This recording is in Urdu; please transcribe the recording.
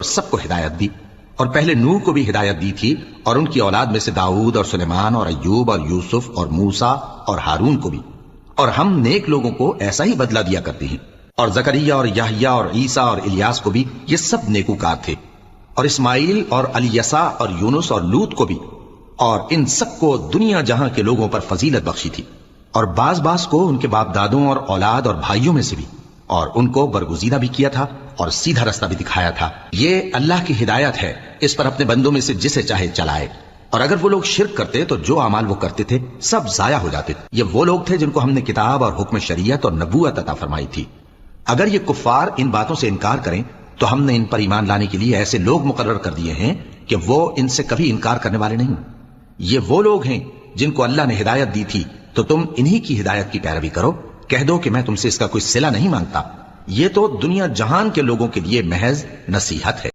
سب کو ہدایت دی، اور پہلے نوح کو بھی ہدایت دی تھی، اور ان کی اولاد میں سے داؤد اور سلیمان اور ایوب اور یوسف اور موسیٰ اور ہارون کو بھی، اور ہم نیک لوگوں کو ایسا ہی بدلہ دیا کرتے ہیں۔ اور زکریا اور یحییٰ اور عیسیٰ اور الیاس کو بھی، یہ سب نیکوکار تھے، اور اسماعیل اور الیسع اور یونس اور لوط کو بھی، اور ان سب کو دنیا جہاں کے لوگوں پر فضیلت بخشی تھی، اور بعض کو ان کے باپ دادوں اور اولاد اور بھائیوں میں سے بھی، اور ان کو برگزیدہ بھی کیا تھا اور سیدھا رستہ بھی دکھایا تھا۔ یہ اللہ کی ہدایت ہے، اس پر اپنے بندوں میں سے جسے چاہے چلائے۔ اور اگر وہ لوگ شرک کرتے تو جو اعمال وہ کرتے تھے سب ضائع ہو جاتے۔ یہ وہ لوگ تھے جن کو ہم نے کتاب اور حکم شریعت اور نبوت عطا فرمائی تھی۔ اگر یہ کفار ان باتوں سے انکار کریں تو ہم نے ان پر ایمان لانے کے لیے ایسے لوگ مقرر کر دیے ہیں کہ وہ ان سے کبھی انکار کرنے والے نہیں۔ یہ وہ لوگ ہیں جن کو اللہ نے ہدایت دی تھی، تو تم انہی کی ہدایت کی پیروی کرو۔ کہہ دو کہ میں تم سے اس کا کوئی صلہ نہیں مانگتا، یہ تو دنیا جہان کے لوگوں کے لیے محض نصیحت ہے۔